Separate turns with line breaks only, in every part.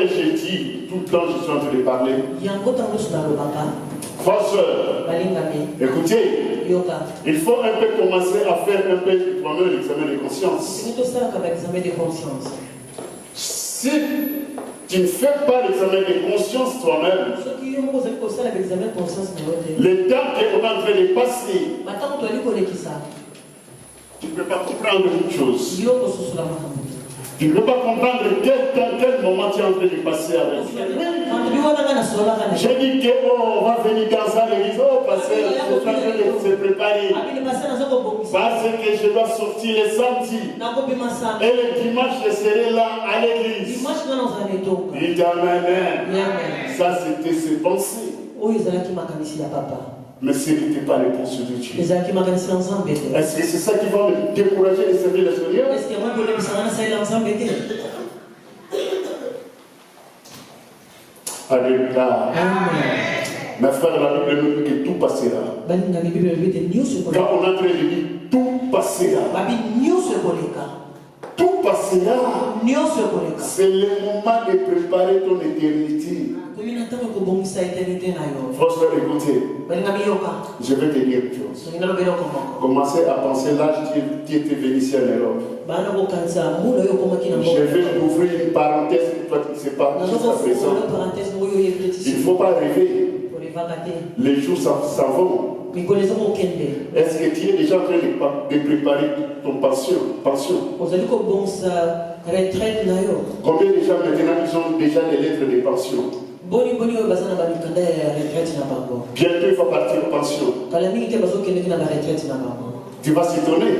que j'ai dit tout le temps, je suis en train de parler. Frères, sœurs, écoutez, il faut un peu commencer à faire un peu toi-même l'examen de conscience. Si tu ne fais pas l'examen de conscience toi-même, le temps qu'on est en train de passer, tu ne peux pas comprendre une chose. Tu ne peux pas comprendre quel moment tu es en train de passer avec. J'ai dit qu'on va venir dans l'église, parce que je suis en train de se préparer. Parce que je dois sortir les samedis. Et le dimanche, je serai là à l'église. Il dit amen. Ça, c'était ses pensées. Mais ce n'était pas les pensées de Dieu. Est-ce que c'est ça qui va me décourager de servir le Seigneur? Alléluia. Mes frères, la Bible nous dit que tout passera. Quand on est en train de dire tout passera. Tout passera. C'est le moment de préparer ton éternité. Frère, écoutez, je vais te dire une chose. Commencez à penser l'âge qui était venu ici en Europe. Je vais ouvrir une parenthèse pour toi qui ne sais pas jusqu'à présent. Il ne faut pas rêver. Les jours s'en vont. Est-ce que tu es déjà en train de préparer ton pension? Combien de gens maintenant ils ont déjà des lettres de pension? Bientôt il va partir en pension. Tu vas s'étonner.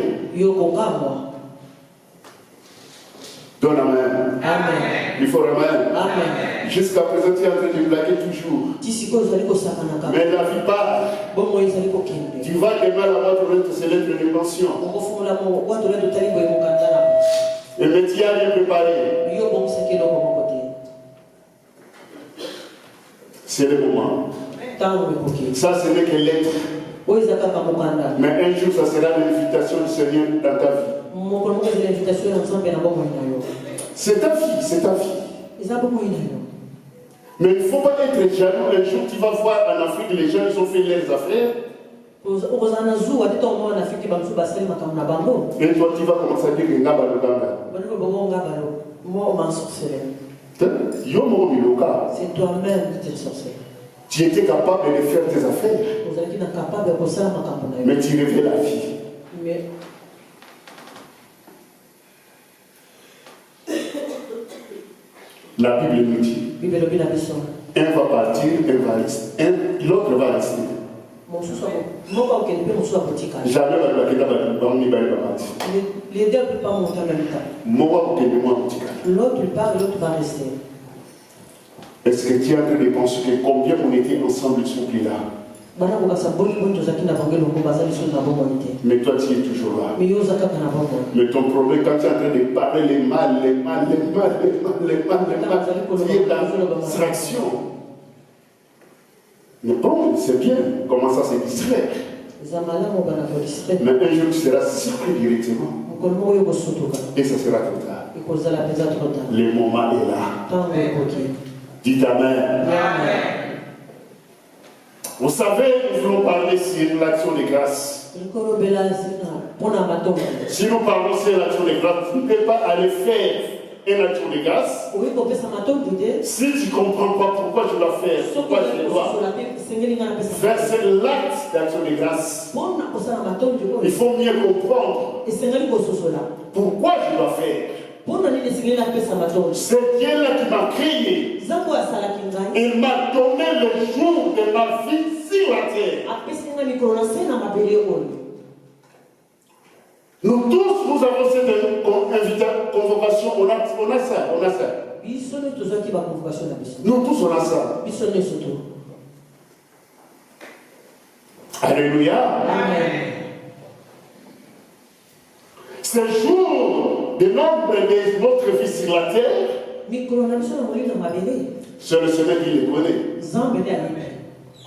Donne amen. Amen. Il faut amen. Jusqu'à présent, tu es en train de blaguer toujours. Mais la vie part. Tu vas demain là-bas pour tes lettres de pension. Et mais tu as bien préparé. C'est le moment. Ça, ce n'est que l'être. Mais un jour, ça sera l'invitation du Seigneur dans ta vie. C'est ta vie, c'est ta vie. Mais il ne faut pas être jaloux. Un jour, tu vas voir en Afrique, les gens, ils ont fait leurs affaires. Et toi, tu vas commencer à dire que
c'est toi-même qui es sorcier.
Tu étais capable de faire tes affaires. Mais tu rêvais la vie. La Bible nous dit. Un va partir, l'autre va rester. Jamais
les deux ne peuvent pas monter en même temps. L'autre part et l'autre va rester.
Est-ce que tu es en train de penser que combien on était ensemble, ils sont plus là? Mais toi tu es toujours là. Mais ton problème, quand tu es en train de parler les mal, tu es dans distraction. Mais bon, c'est bien, comment ça se distraire. Mais un jour tu seras surpris directement. Et ça sera trop tard. Le moment est là. Dites amen. Vous savez, nous voulons parler sur l'action de grâce. Si nous parlons sur l'action de grâce, tu ne peux pas aller faire une action de grâce. Si tu ne comprends pas pourquoi je dois faire, pourquoi je dois faire l'acte d'action de grâce, il faut mieux comprendre pourquoi je dois faire. C'est Dieu-là qui m'a créé. Il m'a donné le jour de ma vie sur la terre. Nous tous, nous avons cette convocation. On a ça. Nous tous, on a ça. Alléluia.
Amen.
Ce jour de nombre de notre vie sur la terre, c'est le Seigneur qui les connaît.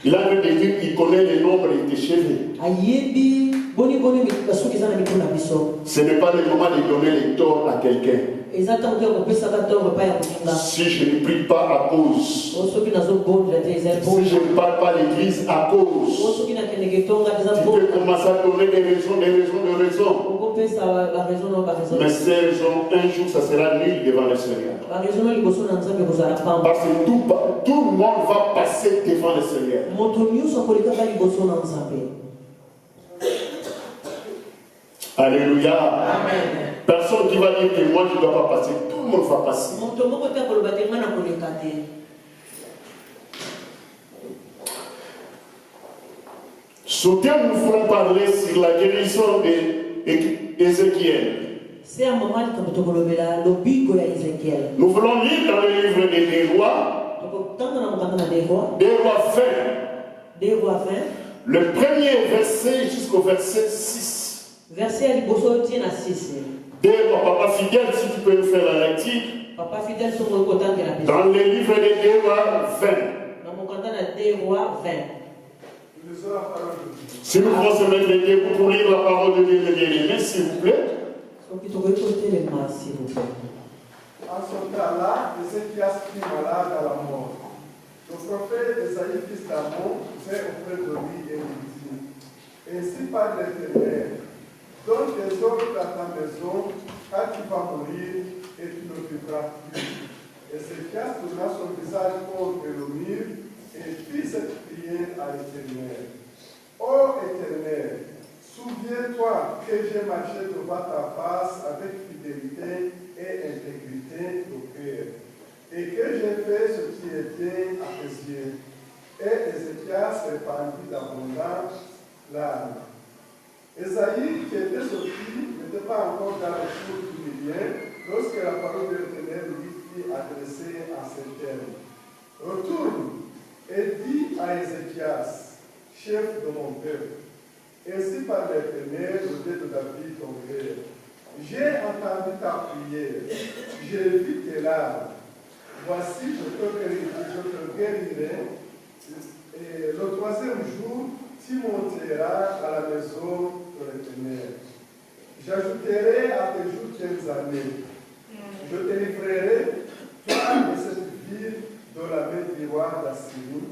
Il a dit qu'il connaît le nombre de cheveux. Ce n'est pas le moment de donner les torts à quelqu'un. Si je ne prie pas à cause, si je ne parle pas à l'église à cause, tu peux commencer à donner des raisons. Mais ces raisons, un jour, ça sera nul devant le Seigneur. Parce que tout le monde va passer devant le Seigneur. Alléluia. Amen. Personne qui va dire que moi je ne dois pas passer. Tout le monde va passer. Ce thème, nous voulons parler sur la guérison d'Ézéchiel. Nous voulons lire dans le livre des Rois, des Rois 20, le premier verset jusqu'au verset 6.
Verset à l'Iboso tient à 6.
Papa fidèle, si tu peux nous faire la lecture.
Papa fidèle, sur le côté de la paix.
Dans le livre des Rois 20.
Dans mon côté des Rois 20.
Si nous pouvons se mettre les debout pour lire la parole de Dieu, les bien-aimés, s'il vous plaît.
En ce
temps-là, Ézéchias fut malade à la mort. Le prophète Esaïe, fils d'Amon, vint auprès de lui et lui dit: ainsi parle l'Éternel, donne des ordres à ta maison, car tu vas mourir et tu ne vivras plus. Ézéchias tourna son visage contre le mur et fit cette prière à l'Éternel. Ô Éternel, souviens-toi que j'ai marché devant ta face avec fidélité et intégrité de cœur, et que j'ai fait ce qui était à tes yeux. Et Ézéchias répandit d'abondantes larmes. Esaïe, qui était sorti, n'était pas encore dans le cours du Mélien lorsque la parole de l'Éternel lui fut adressée en ces termes: retourne et dis à Ézéchias, chef de mon peuple, ainsi par l'Éternel, le Dieu de David, ton père, j'ai entendu ta prière, j'ai vu tes larmes. Voici, je te guérirai. Et le troisième jour, tu monteras à la maison de l'Éternel. J'ajouterai à tes jours 15 années. Je te livrerai, toi et cette ville, de la main du roi d'Assyrie.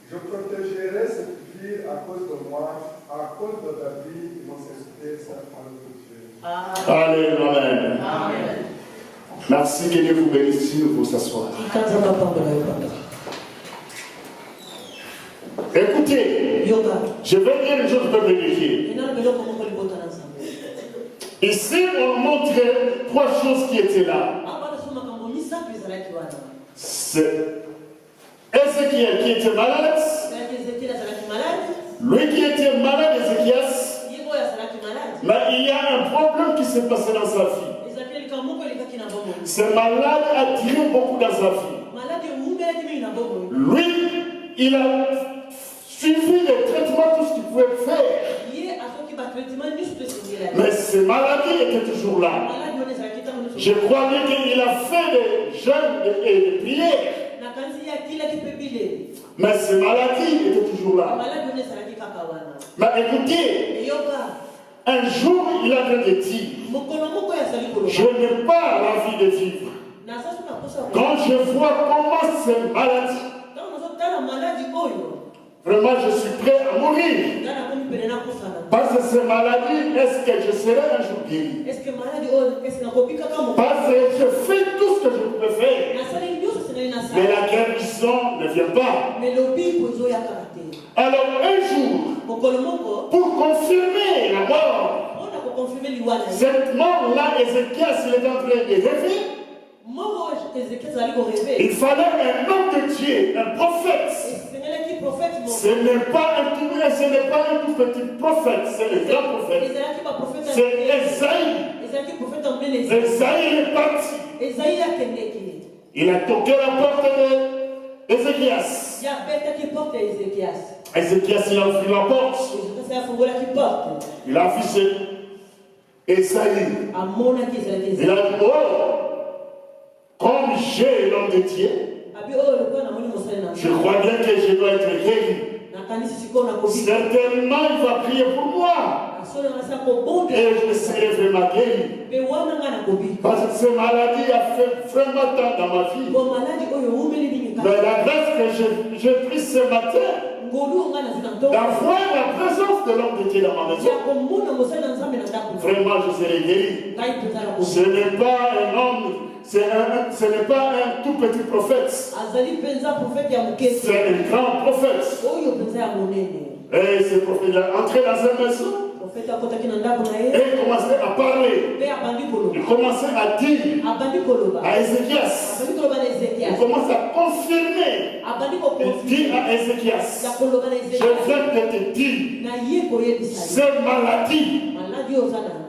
Je protégerai cette ville à cause de moi, à cause de David, mon serviteur, sa parole de Dieu.
Amen. Amen. Merci, que Dieu vous bénisse pour s'asseoir. Écoutez, je vais dire une chose pour vérifier. Ici, on montre trois choses qui étaient là. C'est Ézéchiel qui était malade. Lui qui était malade, Ézéchias. Mais il y a un problème qui s'est passé dans sa vie. Ce malade a tiré beaucoup dans sa vie. Lui, il a suivi les traitements, tout ce qu'il pouvait faire. Mais ces maladies étaient toujours là. Je crois bien qu'il a fait des jeûnes et des prières. Mais ces maladies étaient toujours là. Mais écoutez, un jour il a dit: je n'ai pas l'envie de vivre. Quand je vois comment ces maladies, vraiment je suis prêt à mourir. Parce que ces maladies, est-ce que je serai un jour guéri? Parce que je fais tout ce que je peux faire. Mais la guérison ne vient pas. Alors un jour, pour confirmer la mort, cette mort-là, Ézéchias est en train de rêver. Il fallait un homme de Dieu, un prophète. Ce n'est pas un tout petit prophète, c'est le grand prophète. C'est Esaïe. Esaïe est parti. Il a toqué la porte d'Ézéchias. Ézéchias, il a ouvert la porte. Il a affiché Esaïe. Il a dit: oh, comme j'ai l'homme de Dieu, je crois bien que je dois être guéri. certainement il va prier pour moi. Et je serai vraiment guéri. Parce que cette maladie a fait vraiment tant dans ma vie. Mais la grâce que j'ai prise ce matin, d'avoir la présence de l'homme de Dieu dans ma maison, vraiment je serai guéri. Ce n'est pas un homme, ce n'est pas un tout petit prophète. C'est un grand prophète. Et ce prophète est entré dans sa maison. Et il commençait à parler. Il commençait à dire à Ézéchias. Il commence à confirmer. Il dit à Ézéchias, je viens de te dire, cette maladie,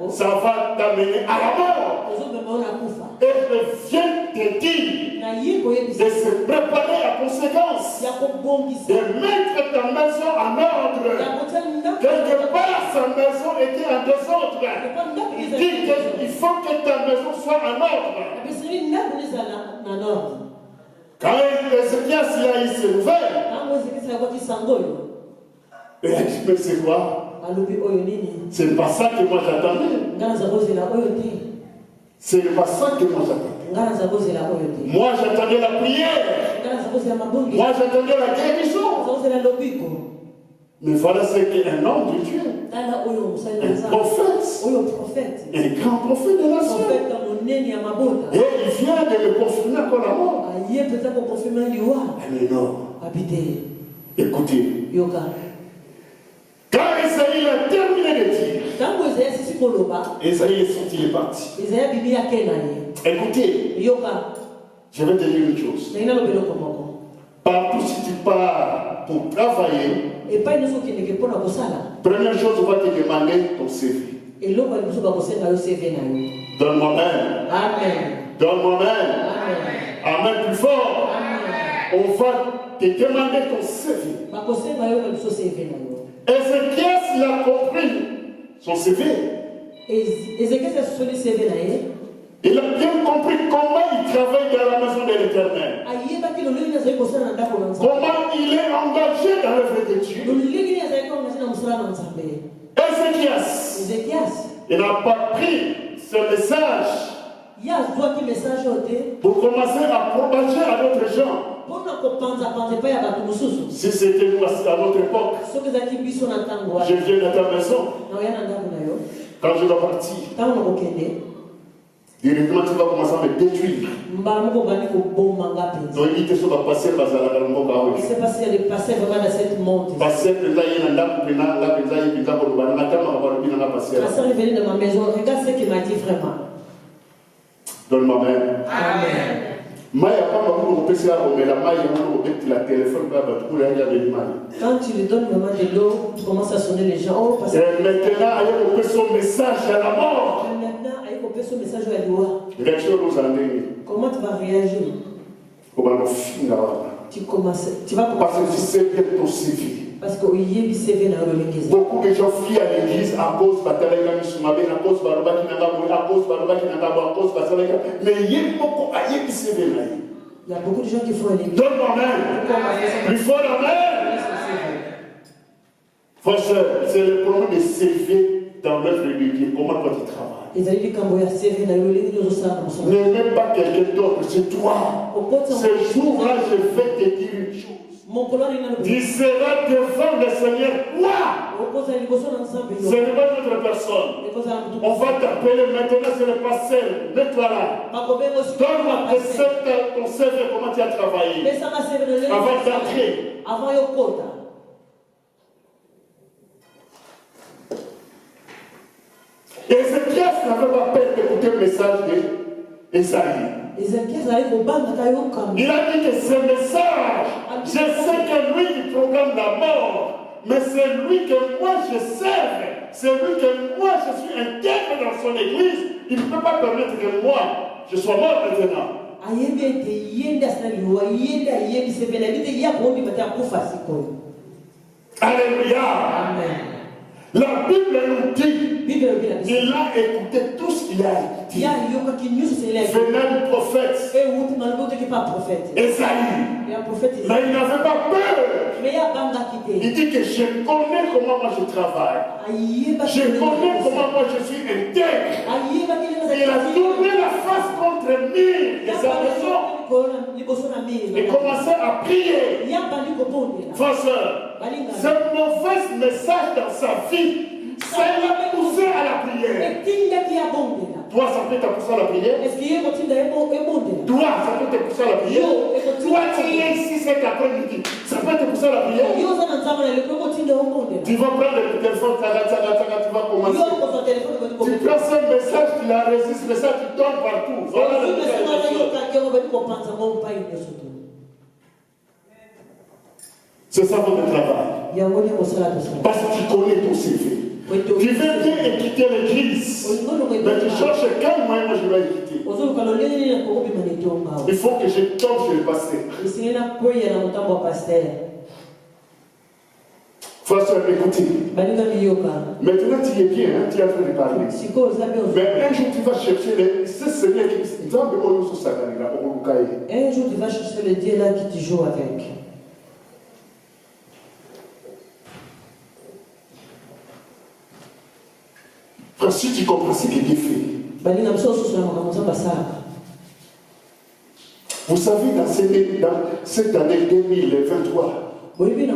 ça va t'amener à la mort. Et je viens de te dire de se préparer à conséquence, de mettre ta maison en ordre. Quelque part, sa maison était en désordre. Il dit qu'il faut que ta maison soit en ordre. Quand Ézéchias a eu ses nouvelles, il a dit, mais c'est quoi? C'est pas ça que moi j'attendais. C'est pas ça que moi j'attendais. Moi j'attendais la prière. Moi j'attendais la guérison. Mais voilà ce qu'est un homme de Dieu. Un prophète. Un grand prophète de la nation. Et il vient de le confirmer encore la mort. Écoutez. Quand Esaïe a terminé de dire, Esaïe est sorti, il est parti. Écoutez, je vais te dire une chose. Partout si tu pars pour travailler, première chose, on va te demander ton CV. Donne-moi même.
Amen.
Donne-moi même. Amen plus fort. On va te demander ton CV. Ézéchias, il a compris son CV. Il a bien compris comment il travaille dans la maison de l'Éternel. Comment il est engagé dans l'œuvre de Dieu. Ézéchias, il n'a pas pris ce message pour commencer à propager à d'autres gens. Si c'était nous à notre époque, je viens de ta maison. Quand je dois partir, directement tu vas commencer à me détruire. Donc il te va passer par la
Il s'est passé de passer vraiment dans cette montre.
Passer de là, il y a un dame qui
est venu de ma maison. Regarde ce qu'il m'a dit vraiment.
Donne-moi même.
Amen.
Quand
tu lui donnes vraiment de l'eau, tu commences à sonner les gens. Oh, parce que...
Et maintenant, il y a son message à la mort.
Et maintenant, il y a son message à la loi. Comment tu vas réagir? Tu vas commencer.
Parce que tu sais bien ton CV.
Parce que
beaucoup de gens fuient à l'église à cause de à cause mais il
y a beaucoup de gens qui font à l'église.
Donne-moi même. Plus fort la main. Frère, c'est le problème de CV dans l'œuvre de Dieu. Comment toi tu travailles? Ne mets pas quelqu'un d'autre, c'est toi. Ce jour-là, je vais te dire une chose. Tu seras devant le Seigneur. Quoi? Ce n'est pas notre personne. On va t'appeler maintenant, c'est le pasteur. Mets-toi là. Donne-moi ton CV, comment tu as travaillé. Avant d'entrer. Ézéchias n'avait pas peur d'écouter le message d'Esaïe. Il a dit que ce message, je sais que lui il proclame la mort, mais c'est lui que moi je serve, c'est lui que moi je suis intègre dans son église. Il ne peut pas permettre que moi je sois mort maintenant. Alléluia.
Amen.
La Bible nous dit, il a écouté tout ce qu'il a dit. Venant du prophète Esaïe. Mais il n'avait pas peur. Il dit que je connais comment moi je travaille. Je connais comment moi je suis intègre. Il a tourné la face contre mille. Et sa raison. Il commençait à prier. Frère, ce mauvais message dans sa vie, ça l'a poussé à la prière. Toi, ça peut te pousser à la prière. Toi, ça peut te pousser à la prière. Toi, tu es ici cet après-midi. Ça peut te pousser à la prière. Tu vas prendre le téléphone, tu vas commencer. Tu prends ce message, tu la résistes, mais ça, tu donnes partout. Voilà le message. C'est ça votre travail. Parce que tu connais ton CV. Tu veux bien quitter l'église, mais tu cherches quel moyen moi je vais quitter. Il faut que je tombe chez le pasteur. Frère, écoutez. Maintenant tu es bien, hein, tu es en train de parler. Mais un jour tu vas chercher ce Seigneur qui dit, un jour
tu vas chercher le Dieu là qui te joue avec.
Si tu comprends ce qui est fait. Vous savez, dans cette année 2023, combien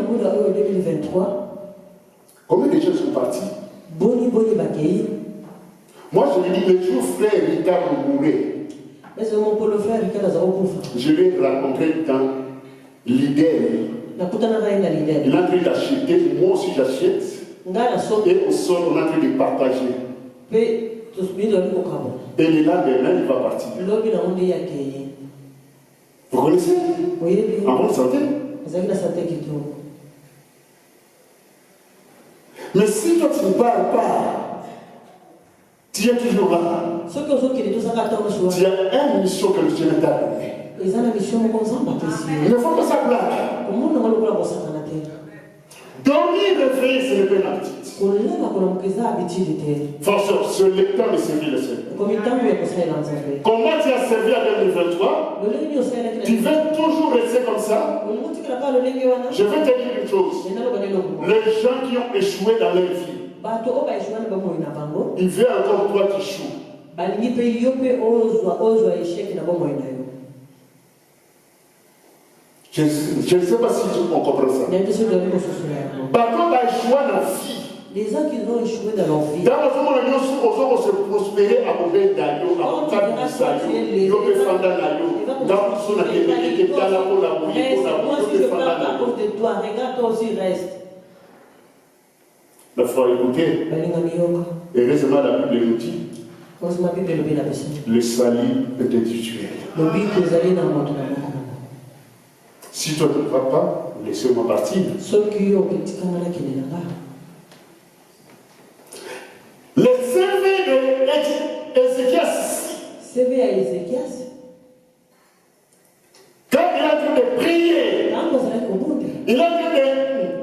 de gens sont partis? Moi, je me dis, le jour frère Ricard mourait, je l'ai rencontré dans l'idée. Il a envie d'acheter, moi aussi j'achète. Et au sol, on a envie de partager. Et le lendemain, il va partir. Vous connaissez? En bonne santé? Mais si toi tu ne parles pas, tu es toujours là. Tu as une mission que le Seigneur t'a donnée. Il ne faut pas ça blague. Dormir, réveiller, c'est le plein appétit. Forcément, ce lecteur me servit le Seigneur. Comment tu as servi en 2023? Tu veux toujours rester comme ça? Je vais te dire une chose. Les gens qui ont échoué dans leur vie, ils veulent encore toi qui échoues. Je ne sais pas si on comprend ça. Par contre, à échouer dans la vie.
Les gens qui ont échoué dans leur vie.
Dans le monde, nous se prospérer à mauvais d'ailleurs, à mauvais d'ailleurs, nous peut faire dans l'ailleurs. Dans son activité, dans la peau, la bouille, pour la bouille, pour la bouille.
De toi, regarde-toi aussi, reste.
La foi écoutée. Et heureusement, la Bible nous dit. Le salut est individuel. Si toi ne vas pas, laissez-moi partir. Le CV d'Ézéchias. Quand il a dû de prier, il a dû de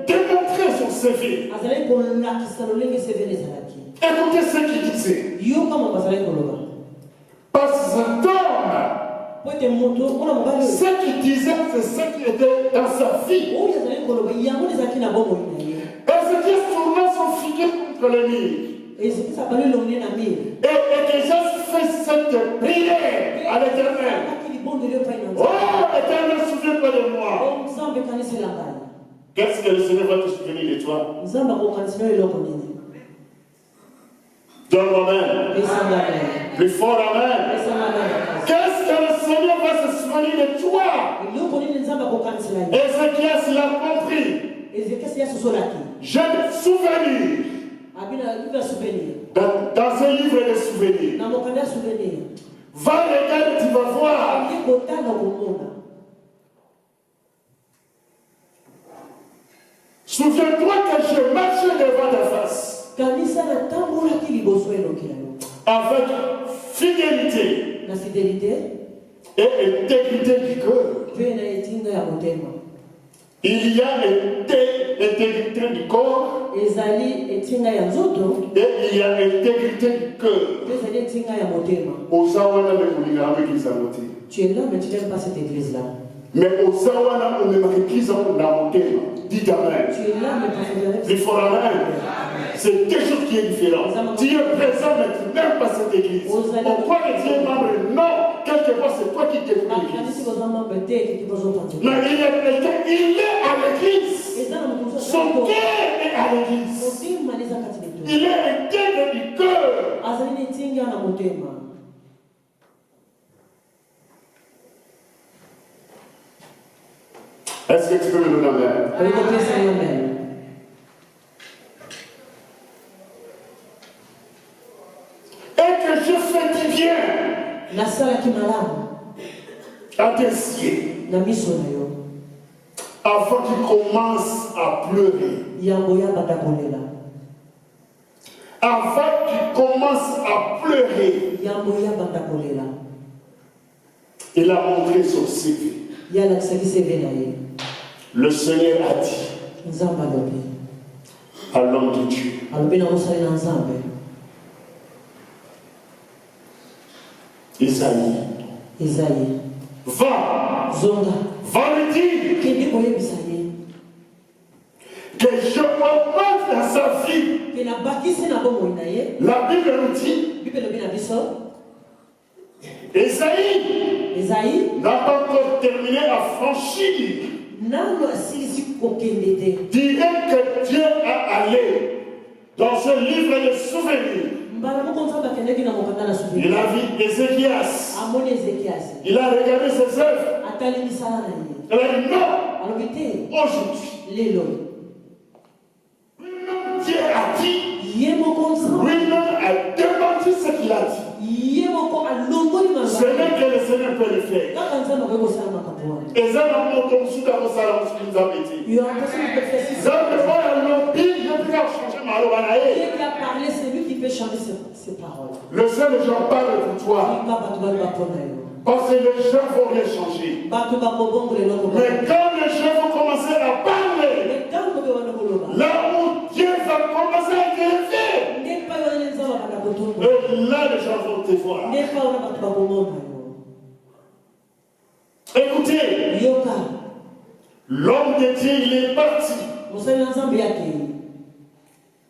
démontrer son CV. Écoutez ce qu'il disait. Parce que cet homme, ce qu'il disait, c'est ce qui était dans sa vie. Ézéchias tournait son figuier contre le mur. Et déjà fait cette prière à l'Éternel. Oh, l'Éternel, souviens-toi de moi. Qu'est-ce que le Seigneur va te souvenir de toi? Donne-moi amen. Plus fort amen. Qu'est-ce que le Seigneur va se souvenir de toi? Ézéchias l'a compris. Je me souviens. Dans un livre de souvenirs. Va regarder, tu vas voir. Souviens-toi que je marchais devant ta face. Avec fidélité et intégrité du cœur. Il y a l'intégrité du corps. Et il y a l'intégrité du cœur.
Tu es là, mais tu n'aimes pas cette église-là.
Mais au Zawana, on ne m'église en montagne. Dites Amen.
Tu es là, mais tu
il faut c'est quelque chose qui est différent. Tu es présent, mais tu n'aimes pas cette église. On croit que tu es membre. Non, quelquefois c'est toi qui t'es l'église. Mais il est à l'église. Son cœur est à l'église. Il est intègre du cœur. Est-ce que tu peux me donner un amen? Et que je fais du bien à tes yeux avant qu'il commence à pleurer. Avant qu'il commence à pleurer, il a montré son CV. Le Seigneur a dit à l'homme de Dieu, Isaïe, va lui dire que je augmente dans sa vie. La Bible nous dit, Isaïe n'a pas encore terminé à franchir. Dirait que Dieu a allé dans ce livre de souvenirs. Il a vu Ézéchias. Il a regardé ses œuvres. Il a dit non. Aujourd'hui, Dieu a dit. Lui-même a démenti ce qu'il a dit. Ce n'est que le Seigneur peut le faire. Et ça,
c'est lui qui peut changer ses paroles.
Le Seigneur, j'en parle pour toi. Parce que les gens vont rien changer. Mais quand les gens vont commencer à parler, là où Dieu va commencer à élever, et là les gens vont te voir. Écoutez, l'homme de Dieu, il est parti.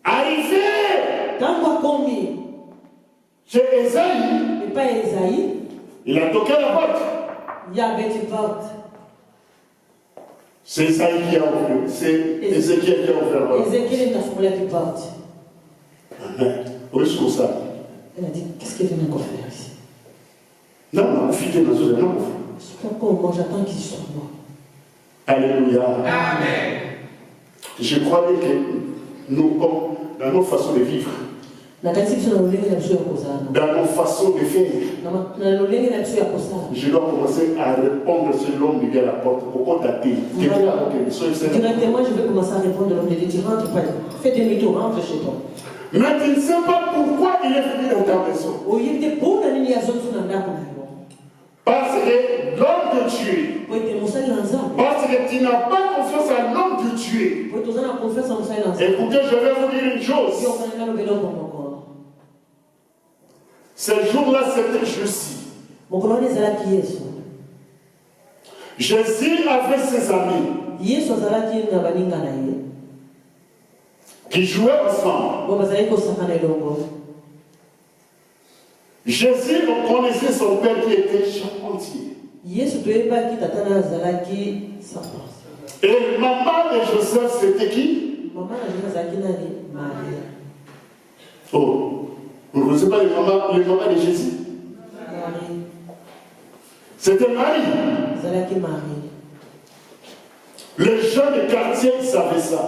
Arrivé chez Esaïe, il a toqué la porte. C'est Esaïe qui a ouvert. C'est Ézéchiel qui a ouvert la porte. Oui, c'est comme ça.
Elle a dit, qu'est-ce qu'il vient encore faire ici?
Non, fidèle dans ce non.
Moi, j'attends qu'il soit moi.
Alléluia. Amen. Je croyais que nous, dans nos façons de vivre, dans nos façons de faire, je dois commencer à répondre sur l'homme qui vient à la porte. Pourquoi dater?
Directement, je vais commencer à répondre à l'homme de Dieu. Rentre, fais demi-tour, rentre chez toi.
Mais tu ne sais pas pourquoi il est venu dans ta maison. Parce que l'homme de Dieu, parce que tu n'as pas confiance à l'homme de Dieu. Écoutez, je vais vous dire une chose. Ce jour-là, c'était Jésus. Jésus avait ses amis qui jouaient ensemble. Jésus connaissait son père qui était charpentier. Et maman de Joseph, c'était qui? Oh, vous ne connaissez pas les mamans de Jésus? C'était Marie. Les gens du quartier savaient ça.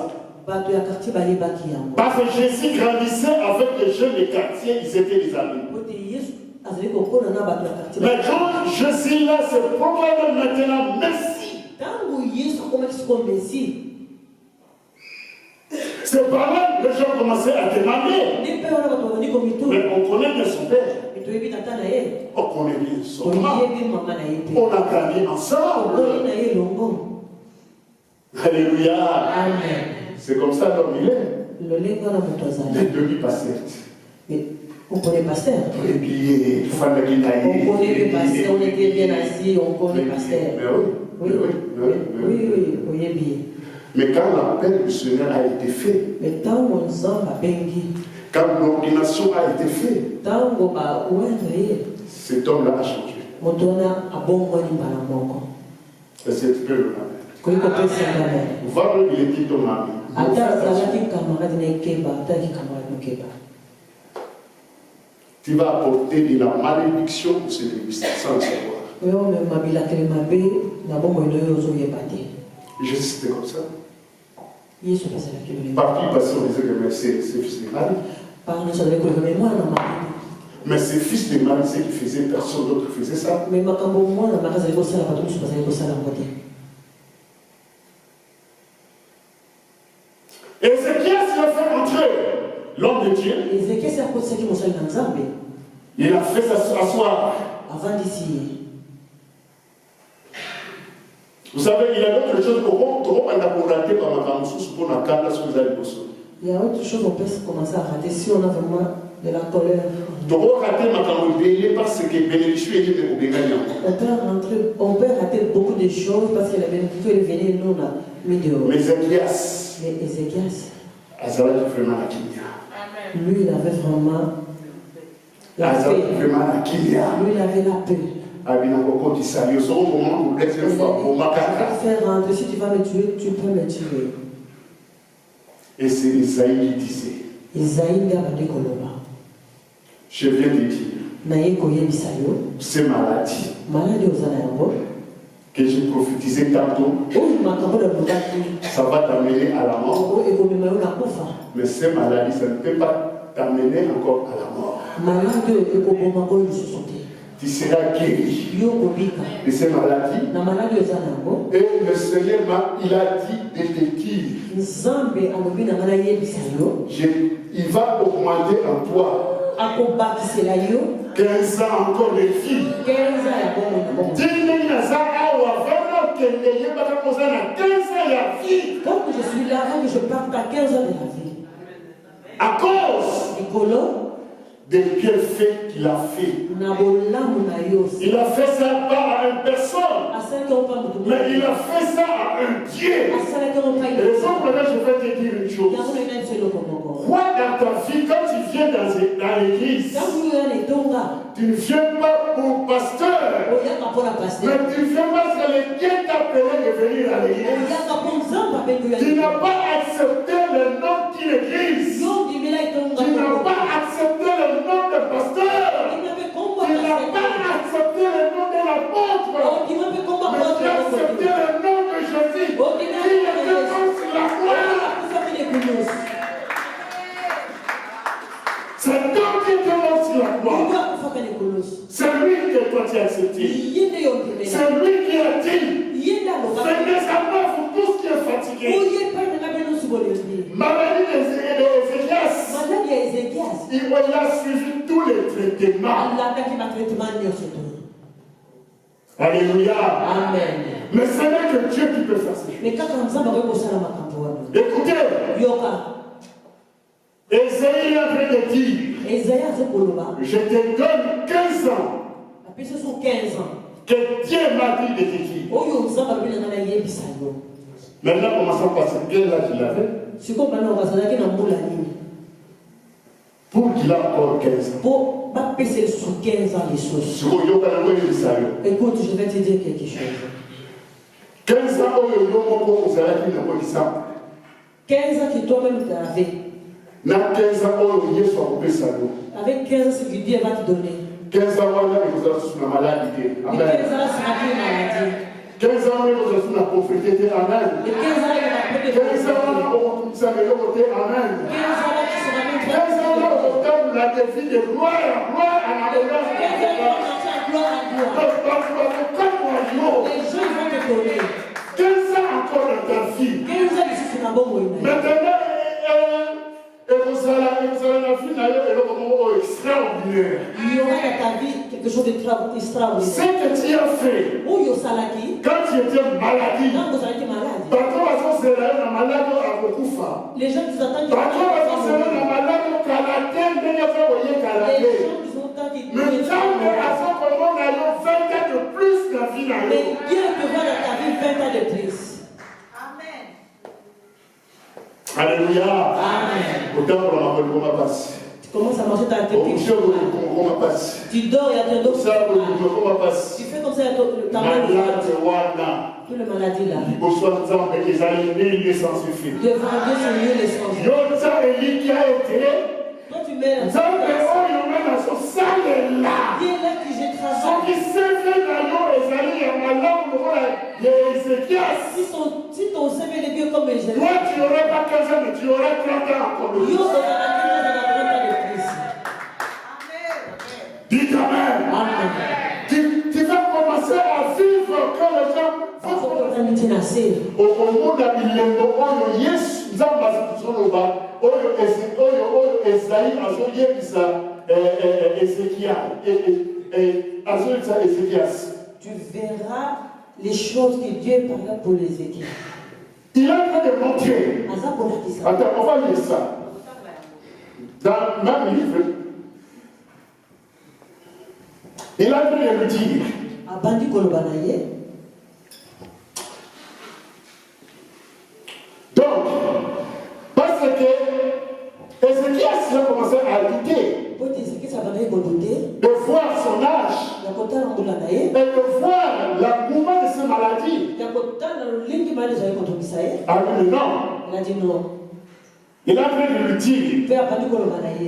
Parce que Jésus grandissait avec les jeunes du quartier, ils étaient des amis. Mais quand Jésus là se proclame maintenant Messie, c'est par là que les gens commençaient à demander. Mais on connaît bien son père. On connaît bien son maman. On a grandi ensemble. Alléluia. C'est comme ça l'homme il est. Les demi-pasteurs.
On connaît pasteur.
On connaît
le pasteur, on était bien assis, on connaît pasteur.
Oui. Mais quand l'appel du Seigneur a été fait, quand l'ordination a été faite, cet homme-là a changé. Est-ce que tu peux le rappeler? Voir il était ton ami. Tu vas apporter de la malédiction pour cette église sans le savoir. Jésus c'était comme ça. Partout passé on disait que c'est fils de Marie. Mais ces fils de Marie, c'est qui faisaient, personne d'autre faisait ça. Ézéchias a fait entrer l'homme de Dieu. Il a fait s'asseoir. Vous savez, il y a d'autres choses
il y a autre chose qu'on peut commencer à rater si on a vraiment de la colère. On peut rater beaucoup de choses parce que la bénédiction est venue nous là, mis dehors.
Mais Ézéchias,
lui il avait vraiment la paix. Lui il avait la paix. Si tu vas me tuer, tu peux me tuer.
Et c'est Isaïe qui disait. Je viens de dire. C'est maladie. Que j'ai prophétisé tantôt. Ça va t'amener à la mort. Mais ces maladies, ça ne peut pas t'amener encore à la mort. Tu seras guéri de ces maladies. Et le Seigneur il a dit de te dire, il va augmenter en toi 15 ans encore de vie.
Comme je suis là, je parte à 15 ans de la vie.
À cause des bienfaits qu'il a fait. Il a fait ça pas à une personne, mais il a fait ça à un Dieu. Raison pour laquelle je vais te dire une chose. Quoi dans ta vie, quand tu viens dans l'église, tu ne viens pas pour pasteur, mais tu viens parce que le Dieu t'a appelé de venir à l'église. Tu n'as pas accepté le nom d'une église. Tu n'as pas accepté le nom de pasteur. Tu n'as pas accepté le nom de l'apôtre. Mais tu as accepté le nom de Jésus. Qui est devant sur la croix. C'est toi qui es devant sur la croix. C'est lui que toi tu as accepté. C'est lui qui a dit, venez à moi pour tout ce qui est fatigué. Maladie d'Ézéchias, il a suivi tous les traitements. Alléluia.
Amen.
Mais ce n'est que Dieu qui peut faire ces choses. Écoutez, Ésaïe est en train de dire, je te donne 15 ans. Que Dieu m'a dit de te dire. Maintenant, commençons par ce quel âge il avait. Pour qu'il a encore 15 ans.
Écoute, je vais te dire quelque chose.
15 ans,
15 ans que toi-même tu avais. Avec 15 ans, ce que Dieu va te donner.
15 ans, vous êtes sur la maladie.
15 ans, c'est une maladie.
15 ans, vous êtes sur la pauvreté. Amen. 15 ans, vous avez côté. Amen. 15 ans, vous avez défi de gloire à la gloire.
Les gens vont te donner.
15 ans encore dans ta vie.
15 ans, ici, c'est un bon moyen.
Maintenant, et vous allez la vie extraordinaire.
Il y aura dans ta vie quelque chose d'extraordinaire.
Ce que tu as fait, quand tu étais malade,
quand vous avez été malade, Les gens qui attendent
les gens qui
mais Dieu peut voir dans ta vie 20 ans de plus.
Amen.
Alléluia.
Amen.
Tu
commences à manger ta tête. Tu dors et à te dors. Tu fais comme ça et ta main. Tout le maladie là.
Devant Dieu, c'est mieux l'essentiel. Toi, tu mets la Dieu est là qui j'ai travaillé. Si ton CV est bien comme Jésus, toi, tu n'aurais pas 15 ans, mais tu aurais 30 ans encore. Dis Amen. Amen. Tu vas commencer à vivre comme les gens. Au monde à Bilembo, yes, tu verras les choses que Dieu parle pour les Égyptiens. Il est en train de montrer. Attends, on va lire ça. Dans le même livre, il est en train de lui dire. Donc, parce que Ézéchias a commencé à douter, de voir son âge, et de voir l'engouement de ses maladies. Ah oui, non. Il a train de lui dire,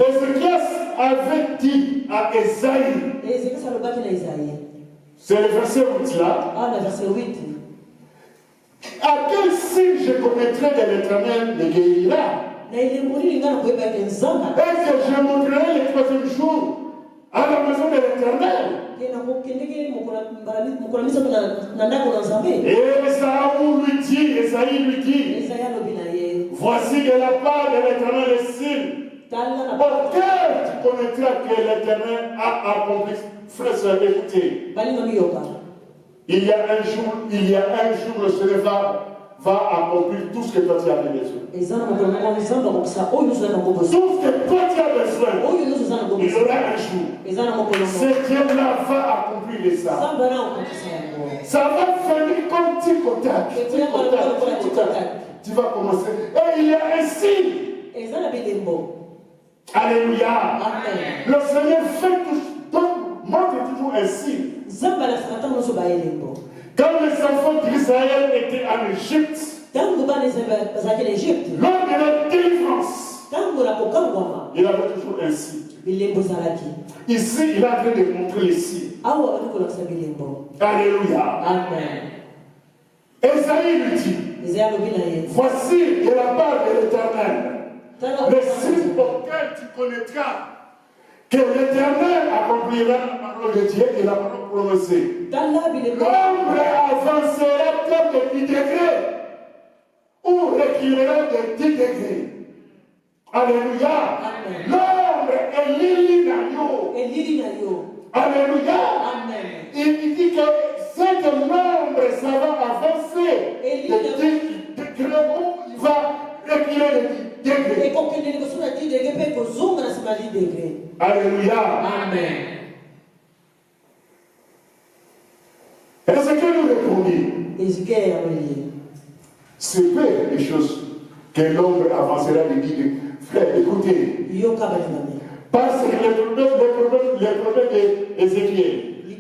Ézéchias avait dit à Esaïe, c'est le verset 8 là. À quel signe je connaîtrai de l'Éternel me guérira? Et que je montrerai le troisième jour à la maison de l'Éternel. Et Esaïe lui dit, voici de la part de l'Éternel le signe. Auquel tu connaîtras que l'Éternel a accompli. Frère, écoutez. Il y a un jour, le Seigneur va accomplir tout ce que toi tu as besoin. Tout ce que toi tu as besoin, il y aura un jour. Ce Dieu-là va accomplir ça. Ça va finir comme tic-tac. Tu vas commencer. Et il y a un signe. Alléluia. Amen. Le Seigneur fait tout. Donc, montre toujours un signe. Quand les enfants d'Israël étaient en Égypte, lors de la délivrance, il avait toujours un signe. Ici, il a en train de montrer les signes. Alléluia. Amen. Esaïe lui dit, voici de la part de l'Éternel le signe auquel tu connaîtras que l'Éternel accomplira la parole de Dieu et la parole prononcée. L'ombre avancera comme de 10 degrés ou reculera de 10 degrés. Alléluia. L'ombre est l'ilinayo. Alléluia. Amen. Il dit que cette ombre, ça va avancer de 10 degrés où il va reculer de 10 degrés. Alléluia. Amen. Est-ce que nous répondons? C'est peu les choses que l'ombre avancera de 10 degrés. Frère, écoutez. Parce que les problèmes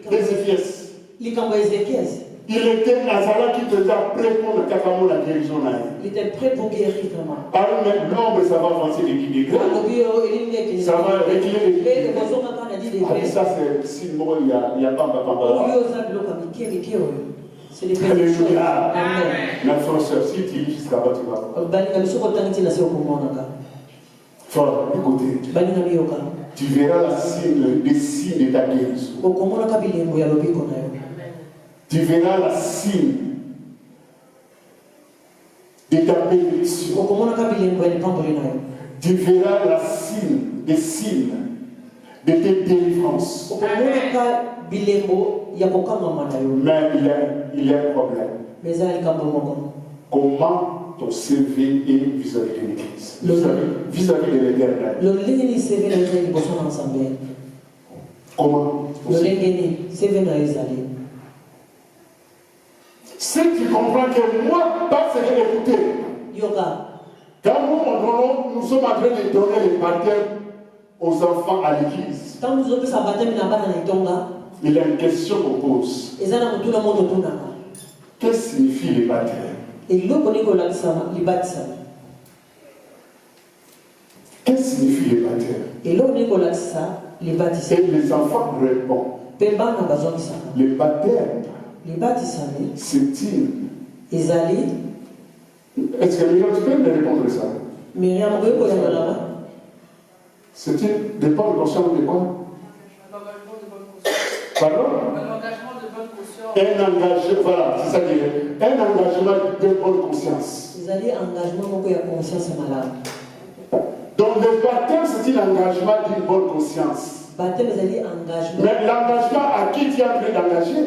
d'Ézéchias. Il était Nazareth qui faisait prêt pour le cacao, la guérison. Il était prêt pour guérir vraiment. Alors maintenant, l'ombre, ça va avancer de 10 degrés. Ça va reculer de 10 degrés. Ça, c'est si moi, il y a pas de papa. C'est les pécheurs. Alléluia. Amen. La française, si tu lis jusqu'à bas, tu vas. Fort, écoutez. Tu verras les signes de ta guérison. Tu verras la signe de ta bénédiction. Tu verras la signe, des signes de tes délivrances. Mais il y a un problème. comment ton CV est vis-à-vis de l'Église, vis-à-vis de l'Éternel. Comment? Si tu comprends que moi, pas ce que écouter. Quand nous sommes en train de donner les baptêmes aux enfants à l'église, il y a une question qu'on pose. Qu'est-ce que signifie les baptêmes? Qu'est-ce que signifie les baptêmes? Et les enfants répondent. Les baptêmes, c'est-il? Est-ce que Myriam, tu peux me répondre à ça?
Myriam,
c'est-il dépend de conscience de quoi? Pardon?
Un engagement de bonne conscience.
Un engagement, voilà, c'est ça qu'il est. Un engagement de bonne conscience. Donc le baptême, c'est un engagement d'une bonne conscience. Mais l'engagement à qui tu es en train d'engager?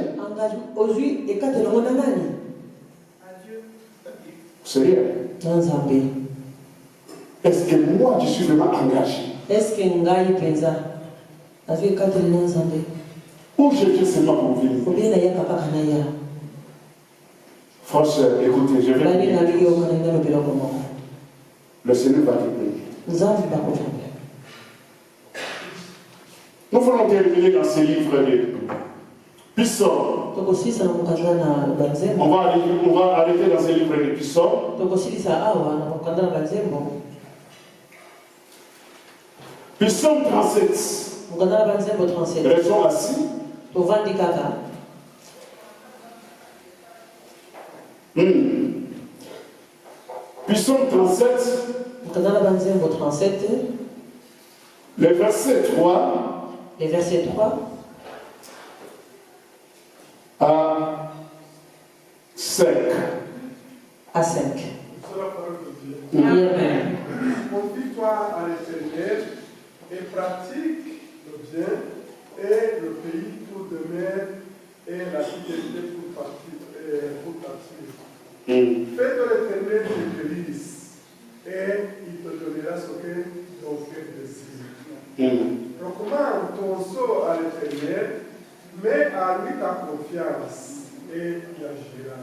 Sérieux? Est-ce que moi je suis vraiment engagé? Ou je viens seulement pour venir? Franchement, écoutez, je vais vous dire. Le Seigneur va te bénir. Nous voulons terminer dans ces livres de Psaumes. On va arrêter dans ces livres de Psaumes. Psaume 37. Raison assis. Psaume 37. Le verset 3. À 5.
Confie-toi à l'Éternel et pratique le bien et le pays pour demeure et la fidélité pour partir. Fais de l'Éternel tes délices et il te donnera ce que ton cœur désire. Recommande ton sort à l'Éternel, mets à lui ta confiance et il agira.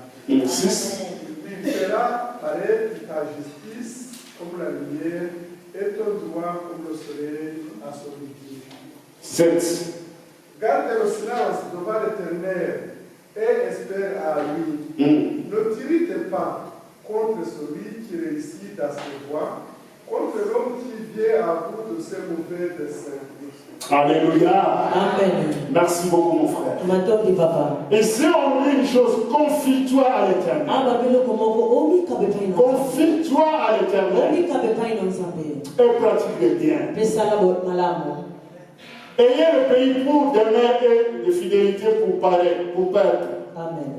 6.
Il fera paraître ta justice comme la lumière et ton droit comme le soleil à son midi.
7.
Garde le silence devant l'Éternel et espère à lui. Ne t'irrite pas contre celui qui réussit dans ses voies, contre l'homme qui vient à bout de ses mauvais desseins.
Alléluia.
Amen.
Merci beaucoup, mon frère. Et si on dit une chose, confie-toi à l'Éternel. Confie-toi à l'Éternel. Et pratique le bien. Ayez le pays pour demeure et de fidélité pour perdre.
Amen.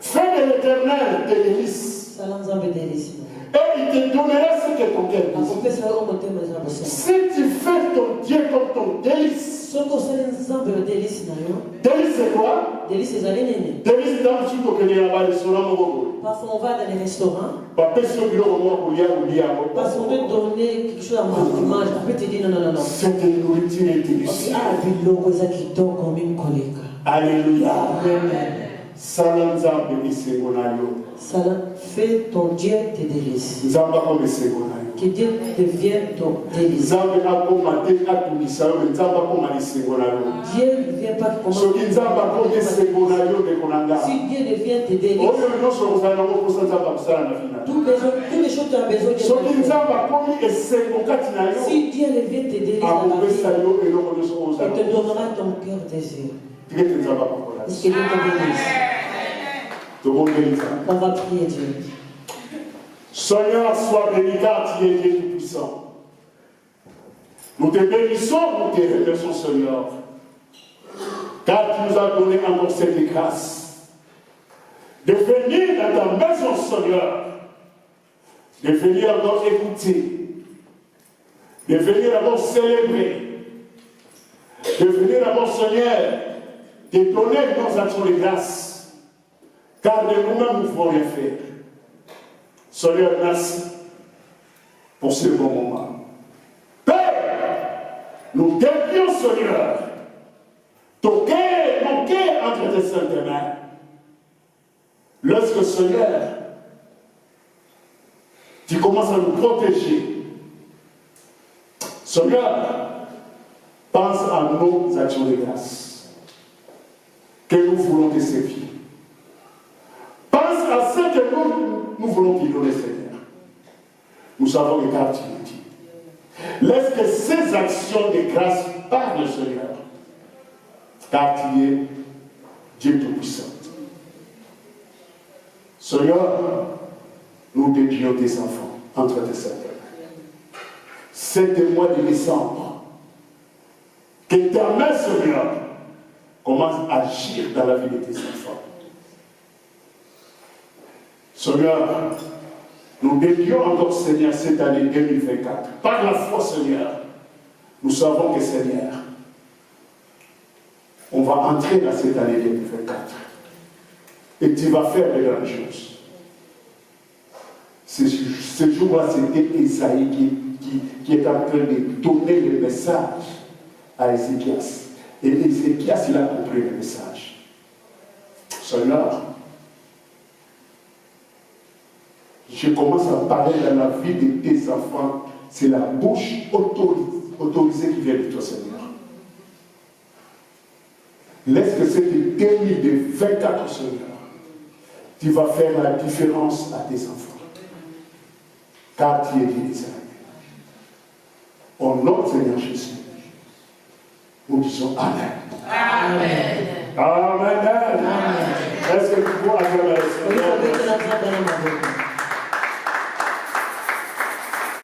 Fais de l'Éternel tes délices. Et il te donnera ce que ton cœur désire. Si tu fais ton Dieu comme ton délice. Délice c'est quoi?
Délice c'est
dans le sud au Kenya,
parfois on va dans les restaurants. Parce qu'on veut donner quelque chose à manger. On peut te dire non.
Cette nourriture est délicieuse. Alléluia.
Amen.
Salam.
Fais ton Dieu tes délices. Que Dieu devienne ton délice. Dieu ne vient pas commencer. Si Dieu devient tes délices, tous les choses que tu as besoin de faire. Si Dieu devient tes délices, il te donnera ton cœur désir. Est-ce que Dieu te bénisse? On va prier Dieu.
Seigneur, sois béni car tu es Dieu tout-puissant. Nous te bénissons, nous te remercions, Seigneur, car tu nous as donné encore cette grâce de venir dans ta maison, Seigneur, de venir encore écouter, de venir encore célébrer, de venir encore, Seigneur, de donner nos actions de grâce, car de nous-mêmes nous ne pouvons rien faire.
Seigneur, merci pour ce bon moment. Père, nous déplions, Seigneur, mon cœur entre tes saintes mains. Lorsque, Seigneur, tu commences à nous protéger, Seigneur, pense à nos actions de grâce que nous voulons te servir. Pense à ce que nous voulons te donner, Seigneur. Nous savons que car tu nous dis. Laisse que ces actions de grâce parlent, Seigneur, car tu es Dieu Tout-Puissant. Seigneur, nous dédions tes enfants entre tes serviteurs. C'est mois de décembre. Que ta main, Seigneur, commence à agir dans la vie de tes enfants. Seigneur, nous dédions encore, Seigneur, cette année 2024. Par la foi, Seigneur, nous savons que, Seigneur, on va entrer dans cette année 2024. Et tu vas faire de grandes choses. Ce jour-là, c'était Esaïe qui est en train de donner le message à Ézéchias. Et Ézéchias, il a compris le message. Seigneur, je commence à parler dans la vie de tes enfants. C'est la bouche autorisée qui vient de toi, Seigneur. Laisse que cette 2024, Seigneur, tu vas faire la différence à tes enfants. Car tu es dit Israël. Au nom de Seigneur Jésus, nous disons Amen.
Amen.
Amen. Est-ce que tu peux acclamer le Seigneur?